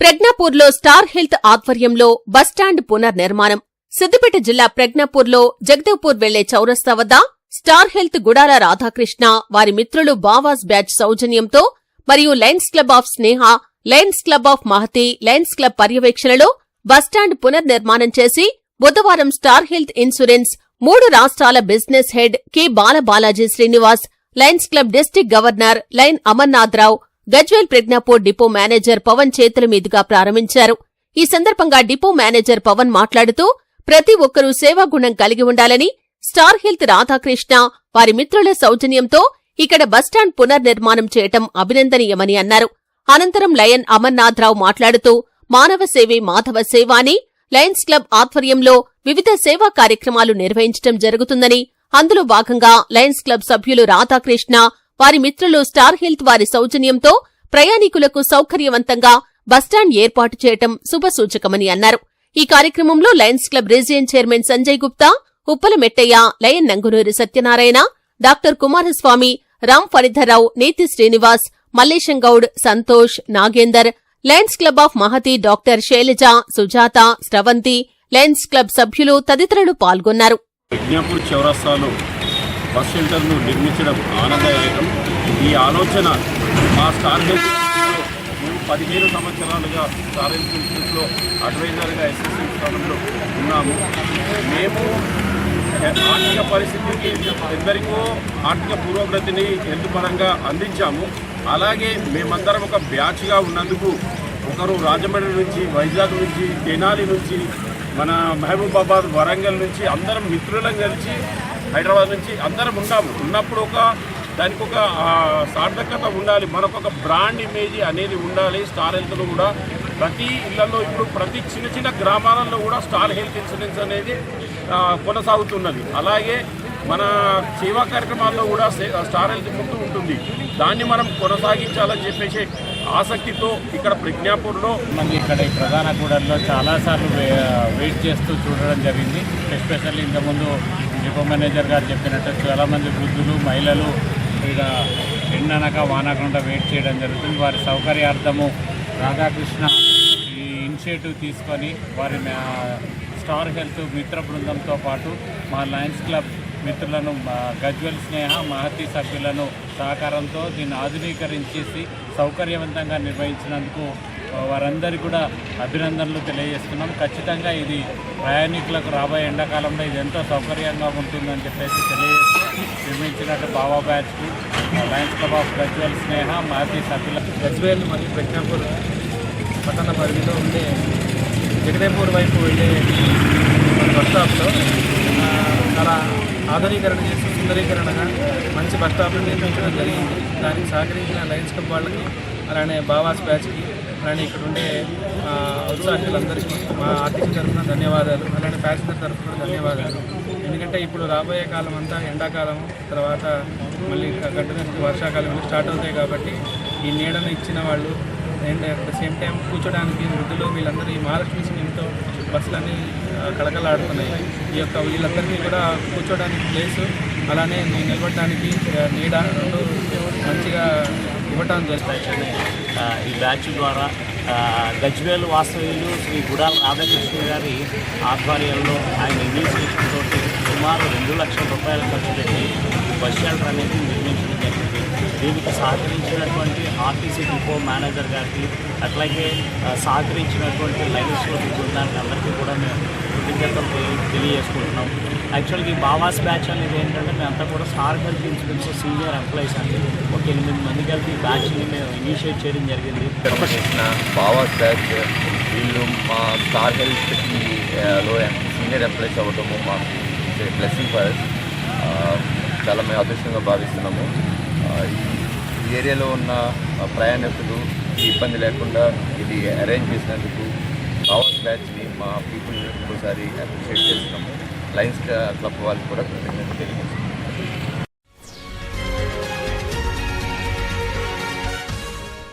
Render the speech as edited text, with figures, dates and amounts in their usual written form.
ప్రజ్ఞాపూర్లో star health ఆధ్వర్యంలో bus stand పునర్నిర్మాణం. సిద్దిపేట జిల్లా ప్రజ్ఞాపూర్లో జగదేవ్పూర్ వెళ్లే చౌరస్తా వద్ద స్టార్ హెల్త్ గుడాల రాధాకృష్ణ వారి మిత్రులు బావాస్ బ్యాచ్ సౌజన్యంతో మరియు Lions Club of Sneha, Lions Club of Mahathi, Lions Club పర్యవేక్షణలో బస్టాండ్ పునర్నిర్మాణం చేసి బుధవారం స్టార్ హెల్త్ ఇన్సూరెన్స్ 3 రాష్ట్రాల business head K Balabalaji Srinivas, Lions Club district governor Lion Amarnatharao, Gajwel Prajnapur depot manager Pavan చేతుల మీదుగా ప్రారంభించారు. ఈ సందర్భంగా డిపో మేనేజర్ పవన్ మాట్లాడుతూ ప్రతి ఒక్కరూ సేవాగుణం కలిగి ఉండాలని, స్టార్ హెల్త్ రాధాకృష్ణ వారి మిత్రుల సౌజన్యంతో ఇక్కడ బస్టాండ్ పునర్నిర్మాణం చేయటం అభినందనీయమని అన్నారు. అనంతరం లయన్ అమర్నాథరావు మాట్లాడుతూ మానవ సేవే మాధవ సేవ అని లయన్స్ క్లబ్ ఆధ్వర్యంలో వివిధ సేవా కార్యక్రమాలు నిర్వహించడం జరుగుతుందని, అందులో భాగంగా లయన్స్ క్లబ్ సభ్యులు రాధాకృష్ణ వారి మిత్రులు స్టార్ హెల్త్ వారి సౌజన్యంతో ప్రయాణికులకు సౌకర్యవంతంగా బస్టాండ్ ఏర్పాటు చేయటం శుభసూచకమని అన్నారు. ఈ కార్యక్రమంలో Lions Club region chairman Sanjay Gupta, Uppala Mettaiah, Lion Nangunuri Satyanarayana, doctor Kumaraswamy, Ram Phanidharrao, Neti Srinivas, Mallesham Goud, Santosh, Nagender, Lions Club of Mahathi doctor Shailaja, Sujatha, Sravanthi, Lions Club సభ్యులు తదితరులు పాల్గొన్నారు. ప్రజ్ఞాపూర్ చౌరస్తాలో బస్ షెల్టర్ను నిర్మించడం ఆనందదాయకం. ఈ ఆలోచన మా స్టార్ హెల్త్ మేము 15 సంవత్సరాలుగా స్టార్ హెల్త్ ఇన్స్టిట్యూట్లో అడ్వైజర్గా అసిస్టెంట్ స్థానంలో ఉన్నాము. మేము ఆర్థిక పరిస్థితికి ఎందరికో ఆర్థిక పురోగతిని హెల్త్ పరంగా అందించాము. అలాగే మేమందరం ఒక బ్యాచ్గా ఉన్నందుకు ఒకరు రాజమండ్రి నుంచి, వైజాగ్ నుంచి, తెనాలి నుంచి, మన మహబూబాబాద్, వరంగల్ నుంచి అందరం మిత్రులం కలిసి హైదరాబాద్ నుంచి అందరం ఉన్నప్పుడు దానికి ఒక సార్థకత ఉండాలి, మనకొక బ్రాండ్ ఇమేజ్ అనేది ఉండాలి. స్టార్ హెల్త్లో కూడా ప్రతి ఇళ్లలో ఇప్పుడు ప్రతి చిన్న చిన్న గ్రామాలలో కూడా స్టార్ హెల్త్ ఇన్సూరెన్స్ అనేది కొనసాగుతున్నది. అలాగే మన సేవా కార్యక్రమాల్లో కూడా స్టార్ హెల్త్ ముందు ఉంటుంది. దాన్ని మనం కొనసాగించాలని చెప్పేసి ఆసక్తితో ఇక్కడ ప్రజ్ఞాపూర్లో మనకి ఇక్కడ ఈ ప్రధాన కూడల్లో చాలాసార్లు వెయిట్ చేస్తూ చూడడం జరిగింది. ఎస్పెషల్లీ ఇంతకుముందు డిపో మేనేజర్ గారు చెప్పినట్టు చాలామంది వృద్ధులు, మహిళలు ఇక ఎండనక వానకుండా వెయిట్ చేయడం జరుగుతుంది. వారి సౌకర్యార్థము రాధాకృష్ణ ఈ ఇనిషియేటివ్ తీసుకొని వారి స్టార్ హెల్త్ మిత్ర బృందంతో పాటు మా లయన్స్ క్లబ్ మిత్రులను, గజ్వేల్ స్నేహ, మహతి సభ్యులను సహకారంతో దీన్ని ఆధునీకరించేసి సౌకర్యవంతంగా నిర్వహించినందుకు వారందరికీ కూడా అభినందనలు తెలియజేస్తున్నాం. ఖచ్చితంగా ఇది ప్రయాణికులకు రాబోయే ఎండాకాలంలో ఇది ఎంతో సౌకర్యంగా ఉంటుందని చెప్పేసి తెలియజేస్తూ నిర్మించినట్టు బావా బ్యాచ్కి లయన్స్ క్లబ్ ఆఫ్ గజ్వేల్ స్నేహ, మహతి సభ్యుల గజ్వేల్ మరియు ప్రజ్ఞాపూర్ పట్టణ పరిధిలో ఉండే జగదేవ్పూర్ వైపు వెళ్ళే బస్ స్టాప్లో చాలా ఆధునీకరణ చేసి సుందరీకరణగా మంచి బస్ స్టాప్ను నిర్మించడం జరిగింది. దానికి సహకరించిన లయన్స్ క్లబ్ వాళ్ళకి, అలానే బావాస్ బ్యాచ్కి, అలానే ఇక్కడ ఉండే ఉత్సాహకులందరికీ మా ఆర్టీసీ తరఫున ధన్యవాదాలు, అలానే ప్యాసింజర్ తరఫున ధన్యవాదాలు. ఎందుకంటే ఇప్పుడు రాబోయే కాలం అంతా ఎండాకాలం, తర్వాత మళ్ళీ కంటిన్యూస్ వర్షాకాలం స్టార్ట్ అవుతాయి కాబట్టి ఈ నీడను ఇచ్చిన వాళ్ళు and at the same time కూర్చోడానికి వృద్ధులు వీళ్ళందరూ ఈ మహాలక్ష్మి స్కీమ్తో బస్సులన్నీ కళకళలాడుతున్నాయి. వీళ్ళందరికీ కూడా కూర్చోడానికి ప్లేసు, అలానే నిలబడడానికి నీడ రెండు మంచిగా ఇవ్వటం జరుగుతుంది. ఈ బ్యాచ్ ద్వారా గజ్వేల్ వాస్తవ్యులు శ్రీ గుడాల రాధాకృష్ణ గారి ఆధ్వర్యంలో ఆయన ఇనిషియేటివ్తో సుమారు 2 లక్షల రూపాయలు ఖర్చు పెట్టి బస్ షెల్టర్ అనేది నిర్మించడం జరిగింది. దీనికి సహకరించినటువంటి ఆర్టీసీ డిపో మేనేజర్ గారికి, అట్లాగే సహకరించినటువంటి లయన్స్ క్లబ్ బృందానికి అందరికీ కూడా మేము కృతజ్ఞతలు తెలియజేసుకుంటున్నాం. యాక్చువల్గా ఈ బావాస్ బ్యాచ్ అనేది ఏంటంటే మేమంతా కూడా star Health insurance senior employees అండి. ఒక 8 మంది కలిపి ఈ బ్యాచ్ని మేము ఇనిషియేట్ చేయడం జరిగింది. బావాస్ బ్యాచ్ వీళ్ళు మా స్టార్ హెల్త్లో సీనియర్ ఎంప్లాయీస్ అవ్వటము మాకు బ్లెస్సింగ్ ఫర్ us. చాలా మేము అదృష్టంగా భావిస్తున్నాము. ఈ ఏరియాలో ఉన్న ప్రయాణికులు ఇబ్బంది లేకుండా ఇది అరేంజ్ చేసినందుకు బావాస్ బ్యాచ్ని మా పీపుల్ ఒకసారి అప్రిషియేట్ చేస్తున్నాము. లయన్స్ క్లబ్ వాళ్ళకి కూడా కృతజ్ఞతలు తెలియజేస్తున్నాము.